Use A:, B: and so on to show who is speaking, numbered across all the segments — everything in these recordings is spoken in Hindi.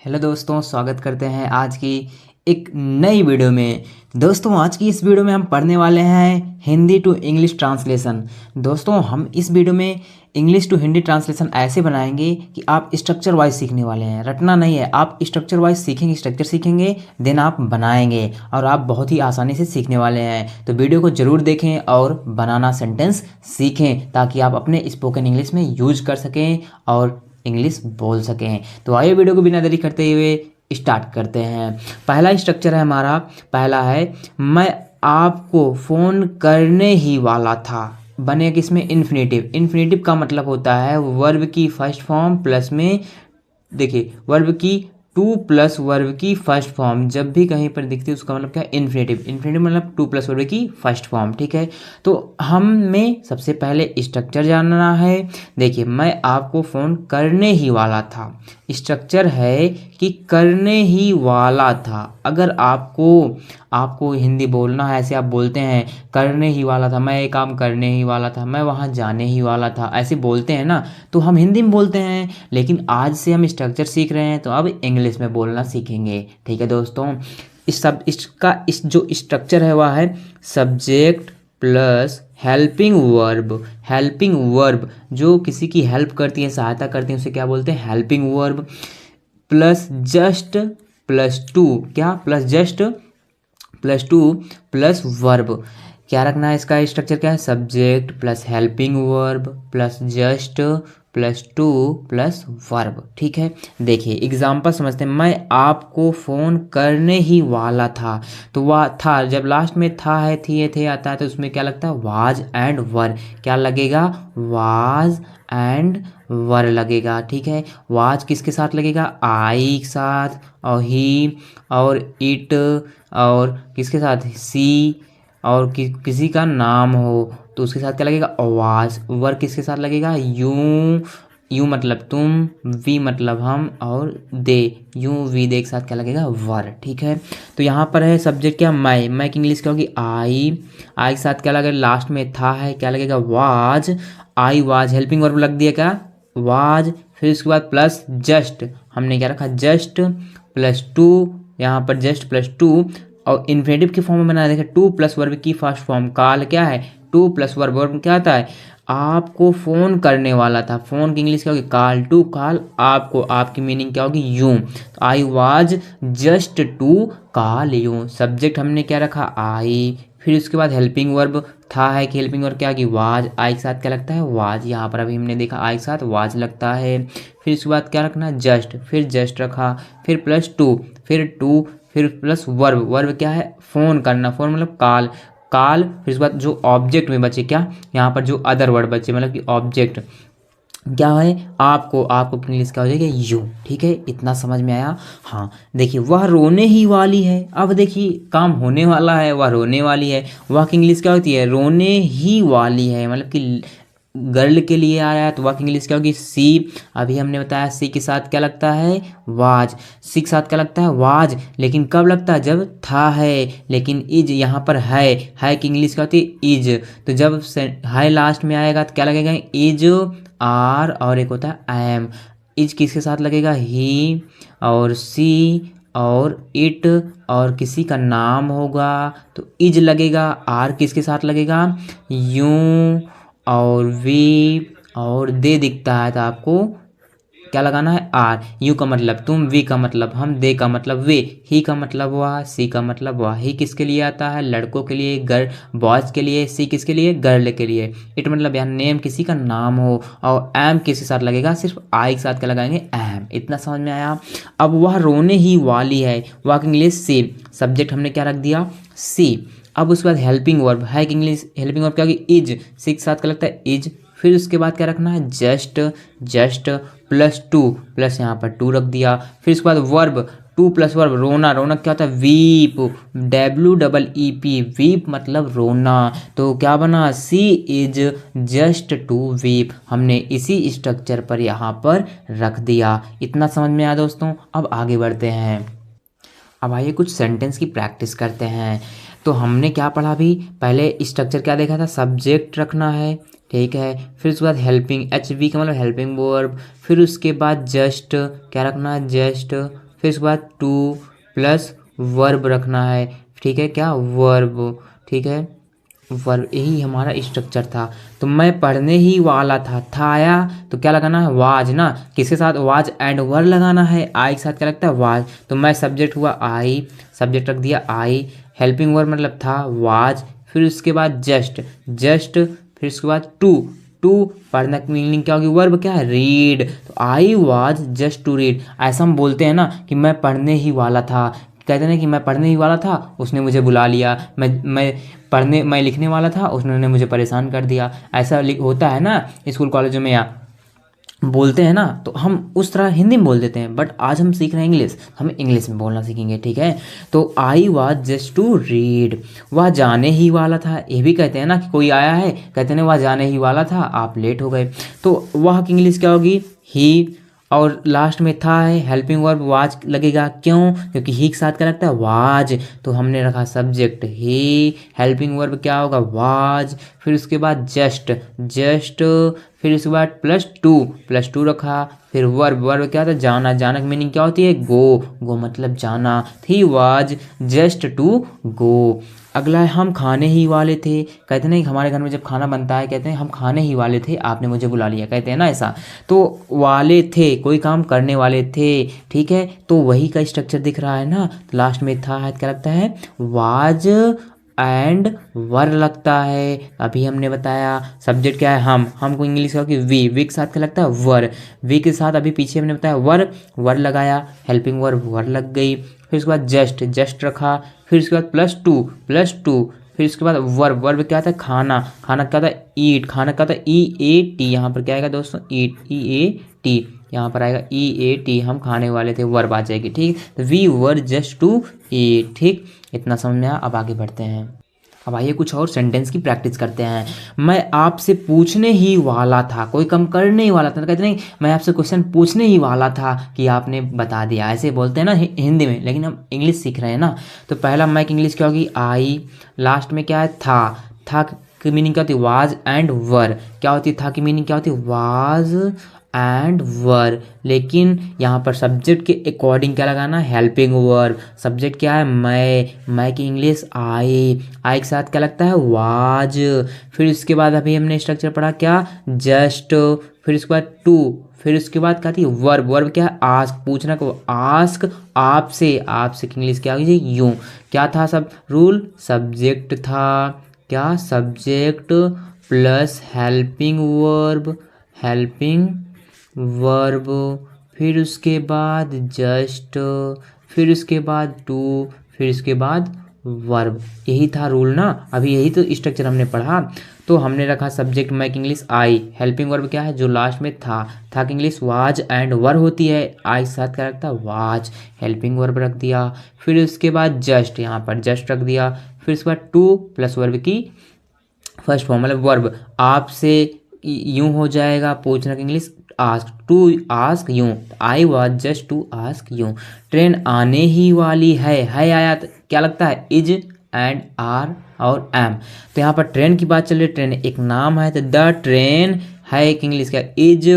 A: हेलो दोस्तों, स्वागत करते हैं आज की एक नई वीडियो में। दोस्तों आज की इस वीडियो में हम पढ़ने वाले हैं हिंदी टू इंग्लिश ट्रांसलेशन। दोस्तों हम इस वीडियो में इंग्लिश टू हिंदी ट्रांसलेशन ऐसे बनाएंगे कि आप स्ट्रक्चर वाइज सीखने वाले हैं, रटना नहीं है। आप स्ट्रक्चर वाइज सीखेंगे, स्ट्रक्चर सीखेंगे, देन आप बनाएंगे और आप बहुत ही आसानी से सीखने वाले हैं। तो वीडियो को ज़रूर देखें और बनाना सेंटेंस सीखें ताकि आप अपने स्पोकन इंग्लिश में यूज कर सकें और इंग्लिश बोल सकें। तो आइए वीडियो को बिना देरी करते हुए स्टार्ट करते हैं। पहला स्ट्रक्चर है हमारा, पहला है मैं आपको फ़ोन करने ही वाला था। बने किसमें? इन्फिनेटिव। इन्फिनेटिव का मतलब होता है वर्ब की फर्स्ट फॉर्म प्लस में, देखिए वर्ब की टू प्लस वर्ब की फर्स्ट फॉर्म जब भी कहीं पर दिखती है उसका मतलब क्या है? इन्फिनेटिव। इन्फिनेटिव मतलब टू प्लस वर्ब की फर्स्ट फॉर्म, ठीक है। तो हमें सबसे पहले स्ट्रक्चर जानना है। देखिए मैं आपको फ़ोन करने ही वाला था, स्ट्रक्चर है कि करने ही वाला था। अगर आपको हिंदी बोलना है, ऐसे आप बोलते हैं करने ही वाला था, मैं ये काम करने ही वाला था, मैं वहाँ जाने ही वाला था, ऐसे बोलते हैं ना, तो हम हिंदी में बोलते हैं। लेकिन आज से हम स्ट्रक्चर सीख रहे हैं तो अब इंग्लिश में बोलना सीखेंगे, ठीक है दोस्तों। इस जो स्ट्रक्चर है वह है subject plus helping verb. Helping verb जो किसी की हेल्प करती है, सहायता करती है, उसे क्या बोलते हैं? Helping verb. Plus just plus to, क्या? Plus just plus to plus verb. क्या रखना है? इसका स्ट्रक्चर क्या है? Subject plus helping verb plus just plus to plus verb, ठीक है। देखिए एग्जाम्पल समझते हैं। मैं आपको फ़ोन करने ही वाला था, तो वह था, जब लास्ट में था है, थी है, थे आता है तो उसमें क्या लगता है? वाज एंड वर। क्या लगेगा? वाज एंड वर लगेगा, ठीक है। वाज किसके साथ लगेगा? आई के साथ, और ही और इट, और किसके साथ? सी, और किसी का नाम हो तो उसके साथ क्या लगेगा? आवाज़। वर किसके साथ लगेगा? यू मतलब तुम, वी मतलब हम, और दे, वी दे के साथ क्या लगेगा? वर, ठीक है। तो यहाँ पर है सब्जेक्ट क्या? मैं की इंग्लिश क्या होगी? आई के साथ क्या लगेगा? लास्ट में था है, क्या लगेगा? Was. I was, helping verb लग दिया क्या? वाज। फिर उसके बाद प्लस जस्ट, हमने क्या रखा? जस्ट प्लस टू, यहाँ पर जस्ट प्लस टू, और इन्फिनेटिव की फॉर्म में बनाया। देखिए टू प्लस वर्ब की फर्स्ट फॉर्म काल क्या है? To plus verb. वर्ब क्या आता है? आपको फ़ोन करने वाला था। फ़ोन की इंग्लिश क्या होगी? कॉल। टू कॉल आपको, आपकी मीनिंग क्या होगी? यू। तो I was just to call you. Subject हमने क्या रखा? आई। फिर उसके बाद हेल्पिंग वर्ब था है कि हेल्पिंग वर्ब क्या होगी? वाज। आई के साथ क्या लगता है? वाज। यहाँ पर अभी हमने देखा आई के साथ वाज लगता है। फिर उसके बाद क्या रखना? जस्ट। फिर जस्ट रखा, फिर प्लस टू, फिर प्लस वर्ब। वर्ब क्या है? फ़ोन करना। फ़ोन मतलब कॉल। फिर उसके बाद जो ऑब्जेक्ट में बचे क्या? यहाँ पर जो अदर वर्ड बचे मतलब कि ऑब्जेक्ट क्या है? आपको इंग्लिश क्या हो जाएगा? यू, ठीक है। इतना समझ में आया? हाँ देखिए वह रोने ही वाली है। अब देखिए काम होने वाला है, वह रोने वाली है। वह की इंग्लिश क्या होती है? रोने ही वाली है, मतलब कि गर्ल के लिए आया है तो वह की इंग्लिश क्या होगी? सी। अभी हमने बताया सी के साथ क्या लगता है? वाज। सी के साथ क्या लगता है? वाज। लेकिन कब लगता है? जब था है। लेकिन इज यहाँ पर है की इंग्लिश क्या होती है? इज। तो जब है लास्ट में आएगा तो क्या लगेगा? इज, आर, और एक होता है एम। इज किसके साथ लगेगा? ही, और सी, और इट, और किसी का नाम होगा तो इज लगेगा। आर किसके साथ लगेगा? यू, और वी, और दे दिखता है तो आपको क्या लगाना है? आर। यू का मतलब तुम, वी का मतलब हम, दे का मतलब वे, ही का मतलब वह, सी का मतलब वह। ही किसके लिए आता है? लड़कों के लिए, गर्ल बॉयज़ के लिए। सी किसके लिए? गर्ल के लिए। इट मतलब यहाँ नेम, किसी का नाम हो। और एम किसके साथ लगेगा? सिर्फ आई के साथ क्या लगाएंगे? एम। इतना समझ में आया? अब वह रोने ही वाली है, वह की इंग्लिश सी। सब्जेक्ट हमने क्या रख दिया? सी। अब उसके बाद हेल्पिंग वर्ब है कि इंग्लिश हेल्पिंग वर्ब क्या होगी? इज। सी के साथ क्या लगता है? इज। फिर उसके बाद क्या रखना है? जस्ट प्लस टू, प्लस यहाँ पर टू रख दिया। फिर उसके बाद वर्ब, टू प्लस वर्ब रोना। रोना क्या होता है? वीप। WEEP, वीप मतलब रोना। तो क्या बना? सी इज जस्ट टू वीप। हमने इसी स्ट्रक्चर पर यहाँ पर रख दिया। इतना समझ में आया दोस्तों? अब आगे बढ़ते हैं। अब आइए कुछ सेंटेंस की प्रैक्टिस करते हैं। तो हमने क्या पढ़ा? अभी पहले स्ट्रक्चर क्या देखा था? सब्जेक्ट रखना है, ठीक है। फिर उसके बाद हेल्पिंग, HV का मतलब हेल्पिंग वर्ब। फिर उसके बाद जस्ट क्या रखना है? जस्ट फिर उसके बाद टू प्लस वर्ब रखना है, ठीक है, क्या वर्ब, ठीक है, वर्ब, यही हमारा स्ट्रक्चर था। तो मैं पढ़ने ही वाला था आया तो क्या लगाना है, वाज ना, किसके साथ, वाज एंड वर लगाना है, आई के साथ क्या लगता है, वाज। तो मैं सब्जेक्ट हुआ आई, सब्जेक्ट रख दिया आई, हेल्पिंग वर्ब मतलब था वाज, फिर उसके बाद जस्ट, जस्ट, फिर उसके बाद टू, टू पढ़ना की मीनिंग क्या होगी, वर्ब क्या है, रीड। तो I was just to read. ऐसा हम बोलते हैं ना कि मैं पढ़ने ही वाला था, कहते हैं ना कि मैं पढ़ने ही वाला था, उसने मुझे बुला लिया, मैं लिखने वाला था, उसने मुझे परेशान कर दिया। ऐसा होता है ना स्कूल कॉलेजों में, या बोलते हैं ना, तो हम उस तरह हिंदी में बोल देते हैं। बट आज हम सीख रहे हैं इंग्लिश, हम इंग्लिश में बोलना सीखेंगे, ठीक है। तो I was just to read, वह जाने ही वाला था, ये भी कहते हैं ना कि कोई आया है, कहते हैं वह जाने ही वाला था, आप लेट हो गए। तो वह की इंग्लिश क्या होगी, ही, और लास्ट में था है, हेल्पिंग वर्ब वाज लगेगा, क्यों, क्योंकि ही के साथ क्या लगता है, वाज। तो हमने रखा सब्जेक्ट ही, हेल्पिंग वर्ब क्या होगा, वाज, फिर उसके बाद जस्ट, जस्ट, फिर उसके बाद प्लस टू, प्लस टू रखा, फिर वर्ब, वर्ब क्या था, जाना, जाना की मीनिंग क्या होती है, गो, गो मतलब जाना। He was just to go. अगला है, हम खाने ही वाले थे, कहते हैं हमारे घर में जब खाना बनता है, कहते हैं हम खाने ही वाले थे, आपने मुझे बुला लिया, कहते हैं ना ऐसा। तो वाले थे, कोई काम करने वाले थे, ठीक है, तो वही का स्ट्रक्चर दिख रहा है ना। तो लास्ट में था है, क्या लगता है, वाज एंड वर लगता है। अभी हमने बताया सब्जेक्ट क्या है, हमको इंग्लिश का कि वी के साथ क्या लगता है, वर, वी के साथ अभी पीछे हमने बताया वर, वर लगाया, हेल्पिंग वर्ब वर लग गई, फिर उसके बाद जस्ट, जस्ट रखा, फिर उसके बाद प्लस टू, प्लस टू, फिर उसके बाद वर्ब, वर्ब क्या था, खाना, खाना क्या था, ईट, खाना क्या था, ई ए टी, यहाँ पर क्या आएगा दोस्तों, ईट, ई ए टी, यहाँ पर आएगा ई ए टी, हम खाने वाले थे, वर्ब आ जाएगी, ठीक। तो we were just to eat, ठीक, इतना समझ में आया। अब आगे बढ़ते हैं, अब आइए कुछ और सेंटेंस की प्रैक्टिस करते हैं। मैं आपसे पूछने ही वाला था, कोई कम करने ही वाला था, तो कहते नहीं मैं आपसे क्वेश्चन पूछने ही वाला था कि आपने बता दिया, ऐसे बोलते हैं ना हिंदी में, लेकिन हम इंग्लिश सीख रहे हैं ना। तो पहला मैं की इंग्लिश क्या होगी, आई, लास्ट में क्या है, था की मीनिंग क्या होती है, वाज एंड वर, क्या होती है, था की मीनिंग क्या होती है, वाज एंड वर, लेकिन यहाँ पर सब्जेक्ट के अकॉर्डिंग क्या लगाना है, हेल्पिंग वर्ब। सब्जेक्ट क्या है, मैं की इंग्लिश आई, आई के साथ क्या लगता है, वाज। फिर उसके बाद अभी हमने स्ट्रक्चर पढ़ा क्या, जस्ट, फिर उसके बाद टू, फिर उसके बाद क्या थी, वर्ब, वर्ब क्या है, आस्क, पूछना को, आस्क, आपसे, आपसे की इंग्लिश क्या होगी, यूं। क्या था सब रूल, सब्जेक्ट था, क्या, subject plus helping verb, helping verb, फिर उसके बाद जस्ट, फिर उसके बाद टू, फिर उसके बाद वर्ब, यही था रूल ना। अभी यही तो स्ट्रक्चर हमने पढ़ा। तो हमने रखा सब्जेक्ट मैं की इंग्लिश आई, हेल्पिंग वर्ब क्या है, जो लास्ट में था की इंग्लिश वाज एंड वर होती है, आई के साथ क्या रखता है, वाज, हेल्पिंग वर्ब रख दिया। फिर उसके बाद जस्ट, यहाँ पर जस्ट रख दिया, फिर उसके बाद टू प्लस वर्ब की फर्स्ट फॉर्म मतलब वर्ब, आपसे यूं हो जाएगा, पूछना की English ask, to ask you, I was just to ask you. Train आने ही वाली है आया तो क्या लगता है, इज एंड आर और एम। तो यहाँ पर ट्रेन की बात चल रही है, ट्रेन एक नाम है, तो द ट्रेन है एक इंग्लिश का इज,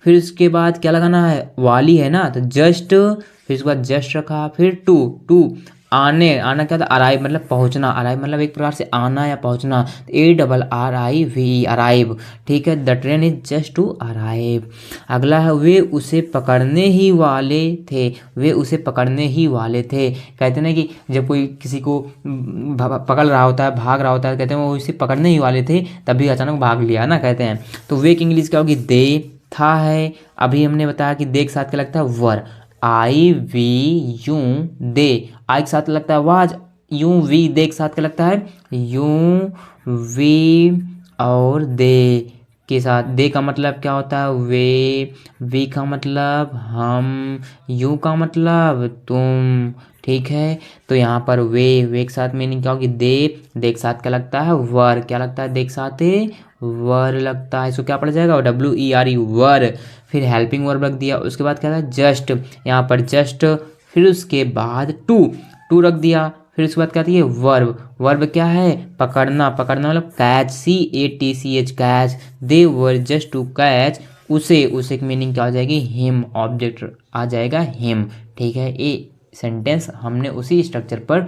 A: फिर उसके बाद क्या लगाना है, वाली है ना, तो जस्ट, फिर उसके बाद जस्ट रखा, फिर टू, टू आने, आना क्या था, अराइव मतलब पहुंचना, अराइव मतलब एक प्रकार से आना या पहुंचना, A double R I V, arrive, ठीक है, the train is just to arrive. अगला है, वे उसे पकड़ने ही वाले थे, वे उसे पकड़ने ही वाले थे, कहते हैं कि जब कोई किसी को पकड़ रहा होता है, भाग रहा होता है, कहते हैं वो उसे पकड़ने ही वाले थे, तभी अचानक भाग लिया ना, कहते हैं। तो वे की इंग्लिश क्या होगी, दे, था है, अभी हमने बताया कि दे के साथ क्या लगता है, वर, आई वी यूं दे, आई के साथ लगता है वाज, यूं वी, दे के साथ क्या लगता है, यूं वी, और दे के साथ, दे का मतलब क्या होता है, वी का मतलब हम, यू का मतलब तुम, ठीक है। तो यहाँ पर वे के साथ मीनिंग क्या होगी, दे के साथ क्या लगता है, वर, क्या लगता है, दे के साथ वर लगता है, इसको क्या पड़ जाएगा, WERE, वर। फिर हेल्पिंग वर्ब रख दिया, उसके बाद क्या था, जस्ट, यहाँ पर जस्ट, फिर उसके बाद टू रख दिया, फिर उसके बाद क्या थी, वर्ब, वर्ब क्या है, पकड़ना, पकड़ना मतलब catch, CATCH, catch, they were just to catch उसे, उसे की मीनिंग क्या हो जाएगी, हिम, ऑब्जेक्ट आ जाएगा हिम। ठीक है, ये सेंटेंस हमने उसी स्ट्रक्चर पर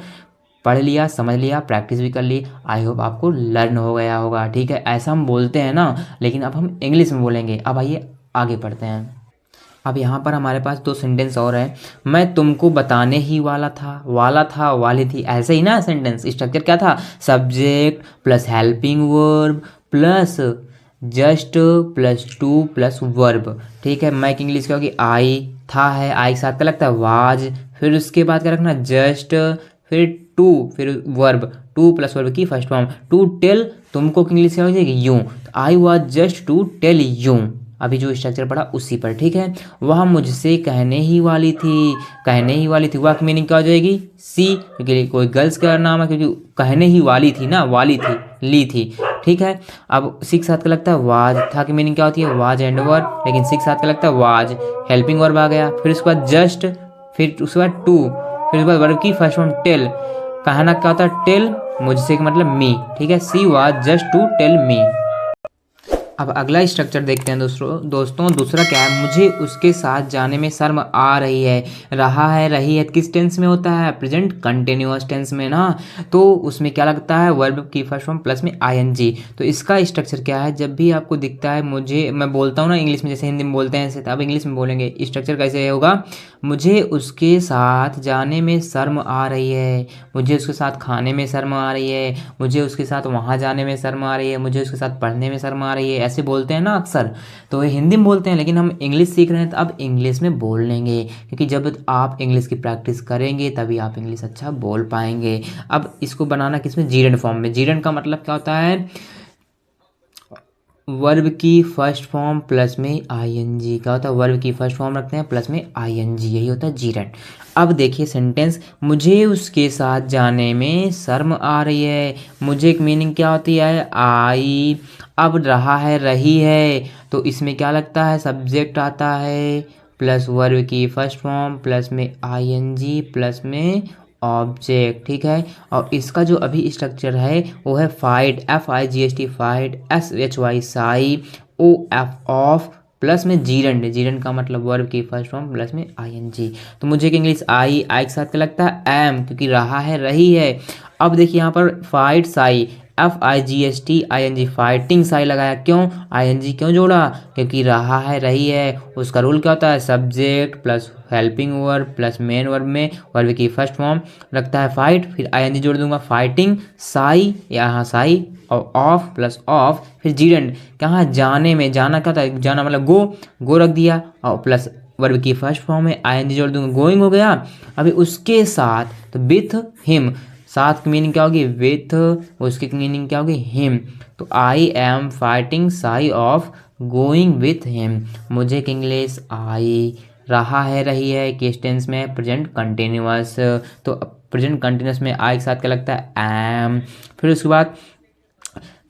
A: पढ़ लिया, समझ लिया, प्रैक्टिस भी कर ली। आई होप आपको लर्न हो गया होगा। ठीक है, ऐसा हम बोलते हैं ना, लेकिन अब हम इंग्लिश में बोलेंगे। अब आइए आगे पढ़ते हैं। अब यहाँ पर हमारे पास दो सेंटेंस और है। मैं तुमको बताने ही वाला था, वाला था, वाली थी, ऐसे ही ना सेंटेंस स्ट्रक्चर क्या था, subject plus helping verb plus just plus to plus verb. ठीक है, मैं की इंग्लिश क्या होगी, आई था है, आई के साथ क्या लगता है वाज, फिर उसके बाद क्या रखना जस्ट, फिर टू, फिर वर्ब, टू प्लस वर्ब की फर्स्ट फॉर्म, टू टेल, तुमको की इंग्लिश क्या हो जाएगी you, I was just to tell you. अभी जो स्ट्रक्चर पढ़ा उसी पर। ठीक है, वह मुझसे कहने ही वाली थी, कहने ही वाली थी, वह की मीनिंग क्या हो जाएगी सी, क्योंकि कोई गर्ल्स का नाम है, क्योंकि कहने ही वाली थी ना, वाली थी, ली थी। ठीक है, अब सिक्स साथ का लगता है वाज, था की मीनिंग क्या होती है वाज एंड वर्ब, लेकिन सिक्स साथ का लगता है वाज, हेल्पिंग वर्ब आ गया, फिर उसके बाद जस्ट, फिर उसके बाद टू, फिर उसके बाद वर्ब की फर्स्ट फॉर्म टेल, कहना क्या होता है टेल, मुझसे का मतलब मी। ठीक है, she was just to tell me. अब अगला स्ट्रक्चर देखते हैं दोस्तों दूसरा क्या है, मुझे उसके साथ जाने में शर्म आ रही है, रहा है, रही है किस टेंस में होता है, प्रेजेंट कंटिन्यूअस टेंस में ना, तो उसमें क्या लगता है वर्ब की फर्स्ट फॉर्म प्लस में आईएनजी। तो इसका स्ट्रक्चर क्या है, जब भी आपको दिखता है, मुझे, मैं बोलता हूँ ना इंग्लिश में, जैसे हिंदी में बोलते हैं ऐसे, अब इंग्लिश में बोलेंगे, स्ट्रक्चर कैसे होगा, मुझे उसके साथ जाने में शर्म आ रही है, मुझे उसके साथ खाने में शर्म आ रही है, मुझे उसके साथ वहाँ जाने में शर्म आ रही है, मुझे उसके साथ पढ़ने में शर्म आ रही है, ऐसे बोलते हैं ना अक्सर। तो ये हिंदी में बोलते हैं, लेकिन हम इंग्लिश सीख रहे हैं तो अब इंग्लिश में बोल लेंगे, क्योंकि जब आप इंग्लिश की प्रैक्टिस करेंगे तभी आप इंग्लिश अच्छा बोल पाएंगे। अब इसको बनाना किसमें, जीरेंड फॉर्म में। जीरेंड का मतलब क्या होता है, वर्ब की फर्स्ट फॉर्म प्लस में आईएनजी। क्या होता है, वर्ब की फर्स्ट फॉर्म रखते हैं प्लस में आईएनजी, यही होता है जीरेंड। अब देखिए सेंटेंस, मुझे उसके साथ जाने में शर्म आ रही है, मुझे एक मीनिंग क्या होती है आई, अब रहा है, रही है, तो इसमें क्या लगता है सब्जेक्ट आता है प्लस वर्ब की फर्स्ट फॉर्म प्लस में आईएनजी प्लस में ऑब्जेक्ट। ठीक है, और इसका जो अभी स्ट्रक्चर है वो है fight, FIGHT fight, SHY Sai, OF of plus में जीरेंड, जीरेंड का मतलब वर्ब की फर्स्ट फॉर्म प्लस में आईएनजी। तो मुझे इंग्लिश आई के साथ क्या लगता है एम, क्योंकि रहा है, रही है। अब देखिए यहाँ पर fight Sai, FIGHT fighting Sai लगाया, क्यों आईएनजी क्यों जोड़ा, क्योंकि रहा है, रही है, उसका रूल क्या होता है subject plus helping verb plus main verb में वर्ब की फर्स्ट फॉर्म लगता है फाइट, फिर आईएनजी जोड़ दूंगा फाइटिंग साई, यहाँ साई, और ऑफ प्लस ऑफ, फिर जीरेंड कहाँ जाने में, जाना क्या होता है, जाना मतलब गो रख दिया, और प्लस वर्ब की फर्स्ट फॉर्म में आईएनजी जोड़ दूंगा, गोइंग हो गया। अभी उसके साथ तो विथ हिम, साथ की मीनिंग क्या होगी विथ, उसकी मीनिंग क्या होगी हिम, तो I am fighting shy of going with him. मुझे इंग्लिश आई, रहा है, रही है किस टेंस में, प्रेजेंट कंटिन्यूअस, तो प्रेजेंट कंटिन्यूअस में आई के साथ क्या लगता है एम, फिर उसके बाद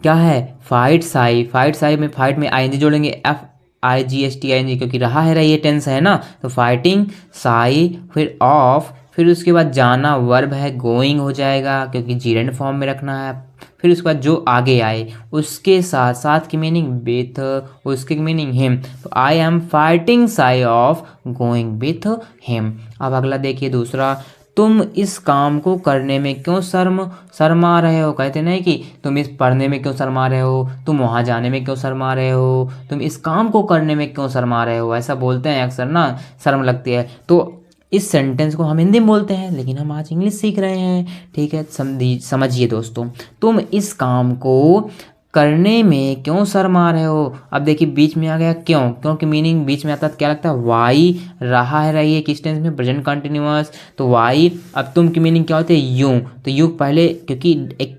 A: क्या है फाइट साई, फाइट साई में फाइट में आईएनजी जोड़ेंगे, FIGHT क्योंकि रहा है, रही है टेंस है ना, तो फाइटिंग साई, फिर ऑफ, फिर उसके बाद जाना वर्ब है गोइंग हो जाएगा क्योंकि जीरेंड फॉर्म में रखना है, फिर उसके बाद जो आगे आए उसके साथ, साथ की मीनिंग विथ, उसकी मीनिंग हिम, तो I am fighting shy of going with him. अब अगला देखिए दूसरा, तुम इस काम को करने में क्यों शर्मा रहे हो, कहते नहीं कि तुम इस पढ़ने में क्यों शर्मा रहे हो, तुम वहाँ जाने में क्यों शर्मा रहे हो, तुम इस काम को करने में क्यों शर्मा रहे हो, ऐसा बोलते हैं अक्सर ना, शर्म लगती है। तो इस सेंटेंस को हम हिंदी में बोलते हैं, लेकिन हम आज इंग्लिश सीख रहे हैं। ठीक है, समझिए दोस्तों, तुम इस काम को करने में क्यों शर्मा रहे हो। अब देखिए बीच में आ गया क्यों, क्योंकि मीनिंग बीच में आता है, क्या लगता है वाई, रहा है, रही है किस टेंस में, प्रेजेंट कंटिन्यूअस, तो वाई। अब तुम की मीनिंग क्या होती है यूं, तो यू पहले, क्योंकि एक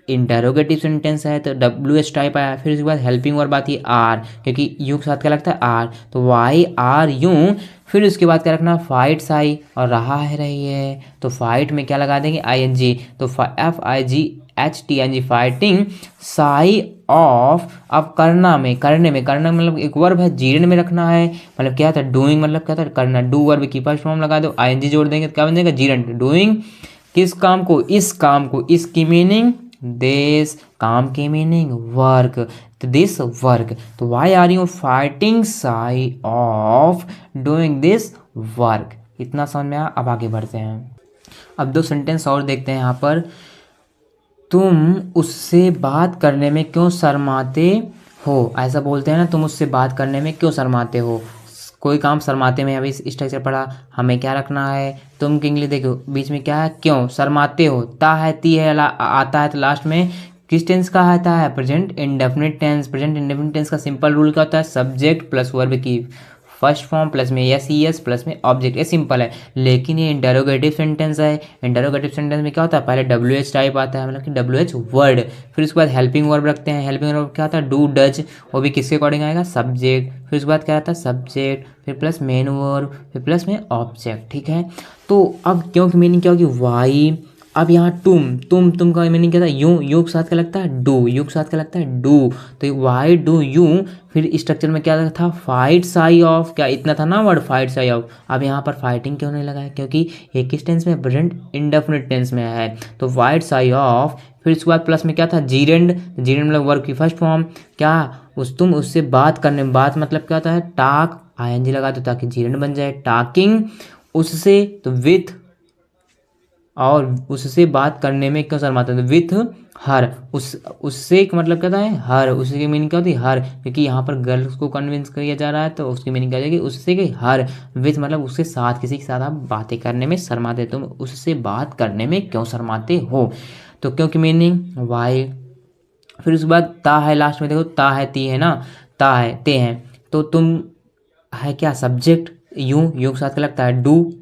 A: इंटरोगेटिव सेंटेंस है तो WH टाइप आया, फिर उसके बाद हेल्पिंग वर्ब आती है आर, क्योंकि यू के साथ क्या लगता है आर, तो वाई आर यूं, फिर उसके बाद क्या रखना फाइट साई, और रहा है, रही है, तो फाइट में क्या लगा देंगे आईएनजी, तो FIGHT फाइटिंग साई ऑफ। अब करना में, करने में, करना मतलब एक वर्ब है, जीरेंड में रखना है, मतलब क्या था डूइंग, मतलब क्या था करना, डू वर्ब की फर्स्ट फॉर्म लगा दो, आईएनजी जोड़ देंगे तो क्या बन जाएगा जीरेंड, डूइंग किस काम को, इस काम को, इसकी मीनिंग दिस, काम की मीनिंग वर्क, तो दिस वर्क, तो why are you fighting shy of doing this work. इतना समझ में आया। अब आगे बढ़ते हैं। अब 2 सेंटेंस और देखते हैं यहाँ पर। तुम उससे बात करने में क्यों शर्माते हो, ऐसा बोलते हैं ना, तुम उससे बात करने में क्यों शर्माते हो। कोई काम शर्माते में, अभी स्ट्रक्चर पढ़ा, हमें क्या रखना है, तुम के लिए देखो बीच में क्या है, क्यों शर्माते हो, ता है ती है आता है, तो लास्ट में किस टेंस का आता है, present indefinite tense. Present indefinite tense का सिंपल रूल क्या होता है, सब्जेक्ट प्लस वर्ब की फर्स्ट फॉर्म प्लस में एस ई एस प्लस में ऑब्जेक्ट, ये सिंपल है। लेकिन ये इंटरोगेटिव सेंटेंस है। इंटरोगेटिव सेंटेंस में क्या होता है, पहले डब्ल्यू एच टाइप आता है, मतलब कि डब्ल्यू एच वर्ड, फिर उसके बाद हेल्पिंग वर्ब रखते हैं। हेल्पिंग वर्ब क्या होता है, डू डज, वो भी किसके अकॉर्डिंग आएगा, सब्जेक्ट, फिर उसके बाद क्या आता है सब्जेक्ट, फिर प्लस मेन वर्ब, फिर प्लस में ऑब्जेक्ट, ठीक है। तो अब क्यों की मीनिंग क्या होगी, वाई। अब यहाँ तुम का मीनिंग क्या था, यू के साथ क्या लगता है, डू, यू के साथ क्या लगता है, डू, तो वाई डू यू, फिर स्ट्रक्चर में क्या था, फाइट साई ऑफ, क्या इतना था ना वर्ड, फाइट साई ऑफ। अब यहाँ पर फाइटिंग क्यों नहीं लगा है, क्योंकि ये किस टेंस में, प्रेजेंट इंडेफिनिट टेंस में है, तो फाइट साई ऑफ, फिर उसके बाद प्लस में क्या था, जीरेंड, जीरेंड मतलब वर्ब की फर्स्ट फॉर्म, क्या तुम उससे बात करने में, बात मतलब क्या होता है, टाक, आईएनजी लगा दो ताकि जीरेंड बन जाए, टाकिंग उससे, तो विथ, और उससे बात करने में क्यों शर्माते हैं, तो विथ हर, उससे का मतलब क्या है, हर, उससे की मीनिंग क्या होती है, हर, क्योंकि यहाँ पर गर्ल्स को कन्विंस किया जा रहा है, तो उसकी मीनिंग क्या हो जाएगी, उससे कि हर, विथ मतलब उसके साथ, किसी के साथ आप बातें करने में शर्माते, तुम उससे बात करने में क्यों शर्माते हो, तो क्यों की मीनिंग वाई। फिर उसके बाद ता है, लास्ट में देखो ता है ती है ना, ता है ते हैं, तो तुम है क्या, सब्जेक्ट, यू के साथ क्या लगता है, डू,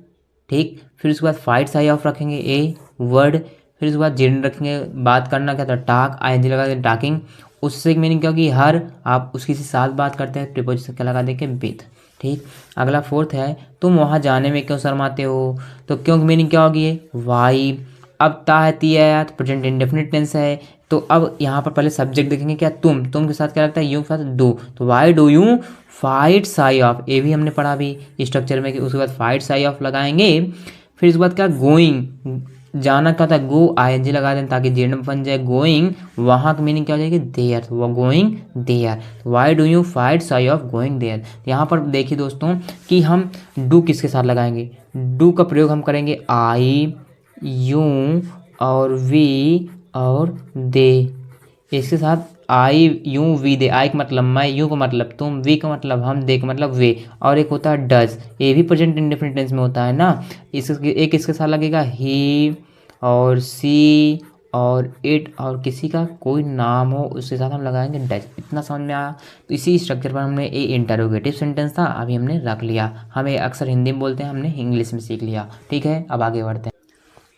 A: ठीक। फिर उसके बाद फाइट साई ऑफ रखेंगे, ए वर्ड, फिर उसके बाद जेंडर रखेंगे, बात करना क्या था, टाक, आईएनजी लगा के टाकिंग, उससे मीनिंग क्या होगी, हर, आप उसकी से साथ बात करते हैं, प्रीपोजिशन क्या लगा देंगे, विथ, ठीक। अगला फोर्थ है, तुम वहाँ जाने में क्यों शर्माते हो, तो क्यों की मीनिंग क्या होगी, वाई। अब ता है ती है, तो प्रेजेंट इंडेफिनिट टेंस है, तो अब यहाँ पर पहले सब्जेक्ट देखेंगे, क्या तुम के साथ क्या लगता है, यू के साथ डू, तो Y do you fight shy of, ये भी हमने पढ़ा भी स्ट्रक्चर में कि उसके बाद फाइट साई ऑफ लगाएंगे। फिर इसके बाद क्या, गोइंग, जाना क्या था, गो, आईएनजी लगा दें ताकि जेंडर बन जाए, गोइंग, वहाँ की मीनिंग क्या हो जाएगी, देयर, तो वो going there, why do you fight shy of going there. यहाँ पर देखिए दोस्तों कि हम डू किसके साथ लगाएंगे, डू का प्रयोग हम करेंगे आई, यू और वी और दे, इसके साथ आई यू वी दे, आई का मतलब मैं, यू का मतलब तुम, वी का मतलब हम, दे का मतलब वे, और एक होता है डज, ये भी प्रेजेंट इंडेफिनिट टेंस में होता है ना। एक इसके साथ लगेगा ही और सी और इट, और किसी का कोई नाम हो उसके साथ हम लगाएंगे डज। इतना समझ में आया। तो इसी स्ट्रक्चर पर हमने ये इंटरोगेटिव सेंटेंस था, अभी हमने रख लिया, हमें अक्सर हिंदी में बोलते हैं, हमने इंग्लिश में सीख लिया, ठीक है। अब आगे बढ़ते हैं।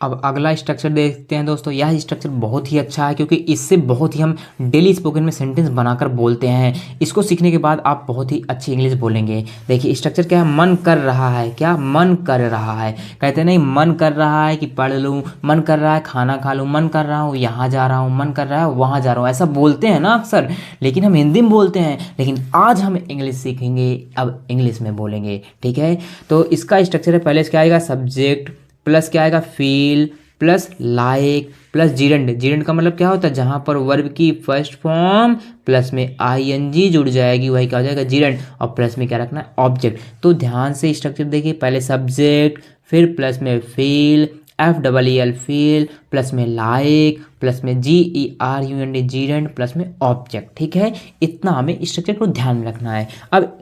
A: अब अगला स्ट्रक्चर देखते हैं दोस्तों। यह स्ट्रक्चर बहुत ही अच्छा है क्योंकि इससे बहुत ही हम डेली स्पोकन में सेंटेंस बनाकर बोलते हैं। इसको सीखने के बाद आप बहुत ही अच्छी इंग्लिश बोलेंगे। देखिए स्ट्रक्चर क्या है, मन कर रहा है, क्या मन कर रहा है, कहते नहीं मन कर रहा है कि पढ़ लूँ, मन कर रहा है खाना खा लूँ, मन कर रहा हूँ यहाँ जा रहा हूँ, मन कर रहा है वहाँ जा रहा हूँ, ऐसा बोलते हैं ना अक्सर, लेकिन हम हिंदी में बोलते हैं। लेकिन आज हम इंग्लिश सीखेंगे, अब इंग्लिश में बोलेंगे, ठीक है। तो इसका स्ट्रक्चर है, पहले क्या आएगा सब्जेक्ट, प्लस क्या आएगा फील, प्लस लाइक, प्लस जीरेंड। जीरेंड का मतलब क्या होता है, जहां पर वर्ब की फर्स्ट फॉर्म प्लस में आईएनजी जुड़ जाएगी वही क्या हो जाएगा जीरेंड, और प्लस में क्या रखना है ऑब्जेक्ट। तो ध्यान से स्ट्रक्चर देखिए, पहले सब्जेक्ट, फिर प्लस में फील, FEEL फील, प्लस में लाइक, प्लस में GERUND जीरेंड, प्लस में ऑब्जेक्ट, ठीक है। इतना हमें स्ट्रक्चर को ध्यान में रखना है। अब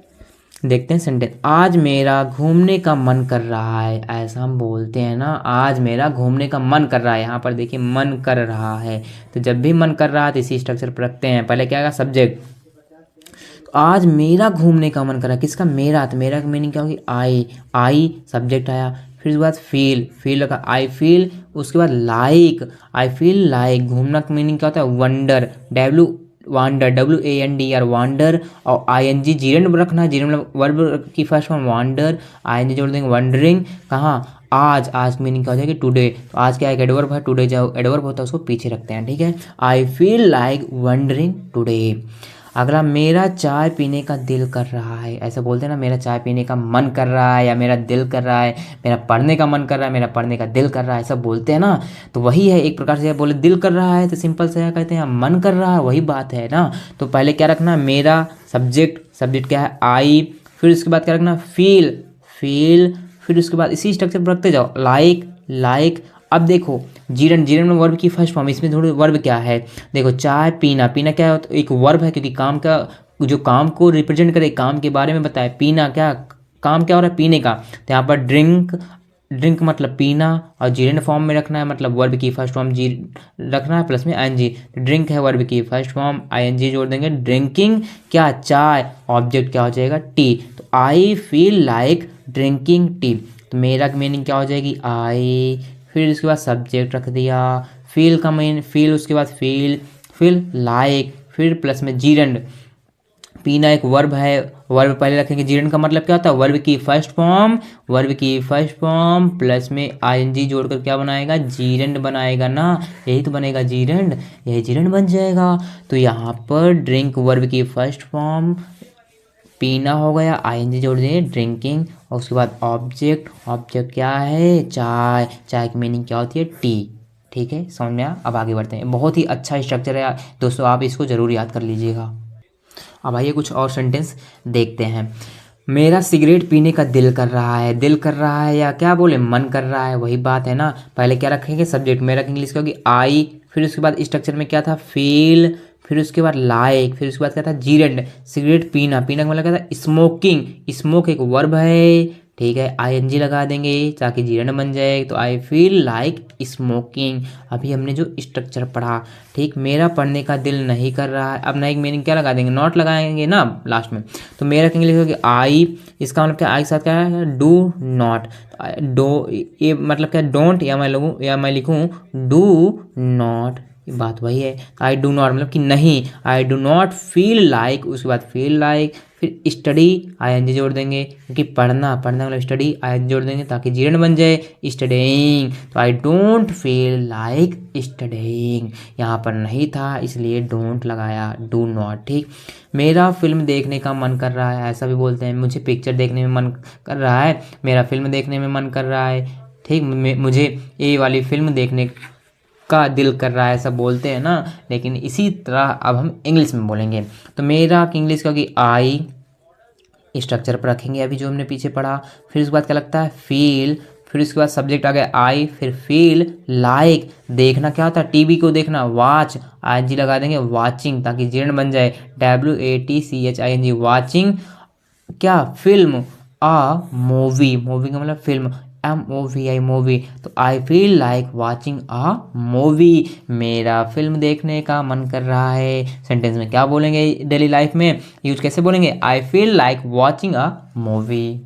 A: देखते हैं सेंटेंस, आज मेरा घूमने का मन कर रहा है, ऐसा हम बोलते हैं ना, आज मेरा घूमने का मन कर रहा है। यहाँ पर देखिए मन कर रहा है, तो जब भी मन कर रहा है तो इसी स्ट्रक्चर पर रखते हैं। पहले क्या आएगा सब्जेक्ट, तो आज मेरा घूमने का मन कर रहा है, किसका, मेरा, तो मेरा का मीनिंग क्या होगी आई सब्जेक्ट आया, फिर उसके बाद फील लगा आई फील, उसके बाद लाइक, आई फील लाइक, घूमना का मीनिंग क्या होता है वंडर, WANDER वांडर, और ING जीरेंड रखना है, जीरेंड मतलब वर्ब की फर्स्ट फॉर्म वांडर, ING जोड़ देंगे वंडरिंग, कहाँ आज मीनिंग क्या हो जाएगी टुडे, तो आज क्या एक एडवर्ब है, टुडे जो एडवर्ब होता है उसको पीछे रखते हैं, ठीक है। I feel like wondering today. अगला मेरा चाय पीने का दिल कर रहा है, ऐसा बोलते हैं ना, मेरा चाय पीने का मन कर रहा है या मेरा दिल कर रहा है, मेरा पढ़ने का मन कर रहा है, मेरा पढ़ने का दिल कर रहा है, ऐसा बोलते हैं ना। तो वही है एक प्रकार से, बोले दिल कर रहा है तो सिंपल से क्या कहते हैं, मन कर रहा है, वही बात है ना। तो पहले क्या रखना, मेरा सब्जेक्ट क्या है आई, फिर उसके बाद क्या रखना फील, फिर उसके बाद इसी स्ट्रक्चर पर रखते जाओ, लाइक। अब देखो जीरन में वर्ब की फर्स्ट फॉर्म, इसमें थोड़ी वर्ब क्या है, देखो चाय पीना क्या है, तो एक वर्ब है क्योंकि काम का जो काम को रिप्रेजेंट करे, काम के बारे में बताए। पीना क्या, काम क्या हो रहा है, पीने का, तो यहाँ पर ड्रिंक मतलब पीना, और जीरेंड फॉर्म में रखना है, मतलब वर्ब की फर्स्ट फॉर्म जी रखना है प्लस में आईएनजी। ड्रिंक है वर्ब की फर्स्ट फॉर्म, आईएनजी जोड़ देंगे, ड्रिंकिंग क्या चाय, ऑब्जेक्ट क्या हो जाएगा टी। तो I feel like drinking tea, तो मेरा मीनिंग क्या हो जाएगी आई, फिर उसके बाद सब्जेक्ट रख दिया, फील का मीन फील, उसके बाद फील लाइक, फिर प्लस में जीरेंड, पीना एक वर्ब है, वर्ब पहले रखेंगे। जीरेंड का मतलब क्या होता है, वर्ब की फर्स्ट फॉर्म प्लस में आईएनजी जोड़कर क्या बनाएगा, जीरेंड बनाएगा ना, यही तो बनेगा जीरेंड, यही जीरेंड बन जाएगा। तो यहाँ पर ड्रिंक वर्ब की फर्स्ट फॉर्म, पीना हो गया, आईएनजी जोड़ दिए ड्रिंकिंग, और उसके बाद ऑब्जेक्ट क्या है, चाय की मीनिंग क्या होती है टी। ठीक है, समझ में आया। अब आगे बढ़ते हैं, बहुत ही अच्छा स्ट्रक्चर है दोस्तों, आप इसको ज़रूर याद कर लीजिएगा। अब आइए कुछ और सेंटेंस देखते हैं। मेरा सिगरेट पीने का दिल कर रहा है या क्या बोले, मन कर रहा है, वही बात है ना। पहले क्या रखेंगे, सब्जेक्ट, मेरा इंग्लिश का होगी आई, फिर उसके बाद स्ट्रक्चर में क्या था फील, फिर उसके बाद लाइक, फिर उसके बाद क्या था जीरेंड, सिगरेट पीना का मतलब क्या था स्मोकिंग, स्मोक एक वर्ब है, ठीक है, आईएनजी लगा देंगे ताकि जीरेंड बन जाए। तो आई फील लाइक स्मोकिंग, अभी हमने जो स्ट्रक्चर पढ़ा। ठीक, मेरा पढ़ने का दिल नहीं कर रहा है, अब नई मीनिंग क्या लगा देंगे, नॉट लगाएंगे ना लास्ट में। तो मेरा इंग्लिश होगी आई, इसका मतलब क्या, आई के साथ क्या है डू नॉट, डो ये मतलब क्या डोंट, या मैं लिखूँ डू नॉट, बात वही है। आई डू नॉट मतलब कि नहीं, I do not feel like, उसके बाद फील लाइक, फिर स्टडी आईएनजी जोड़ देंगे क्योंकि पढ़ना मतलब स्टडी, आईएनजी जोड़ देंगे ताकि जीरेंड बन जाए स्टडीइंग। तो I don't feel like studying, यहाँ पर नहीं था इसलिए डोंट लगाया, डू नॉट। ठीक, मेरा फिल्म देखने का मन कर रहा है, ऐसा भी बोलते हैं, मुझे पिक्चर देखने में मन कर रहा है, मेरा फिल्म देखने में मन कर रहा है। ठीक, मुझे ये वाली फिल्म देखने का दिल कर रहा है, ऐसा बोलते हैं ना। लेकिन इसी तरह अब हम इंग्लिश में बोलेंगे। तो मेरा इंग्लिश का कि आई स्ट्रक्चर पर रखेंगे अभी जो हमने पीछे पढ़ा, फिर उसके बाद क्या लगता है फील, फिर उसके बाद सब्जेक्ट आ गया आई, फिर फील लाइक, देखना क्या होता है टीवी को देखना, वॉच आईएनजी लगा देंगे वाचिंग ताकि जीर्ण बन जाए, WATCHING वाचिंग क्या फिल्म, आ मूवी का मतलब फिल्म, MOVI मूवी। तो I feel like watching a movie, मेरा फिल्म देखने का मन कर रहा है। सेंटेंस में क्या बोलेंगे, डेली लाइफ में यूज कैसे बोलेंगे, I feel like watching a movie.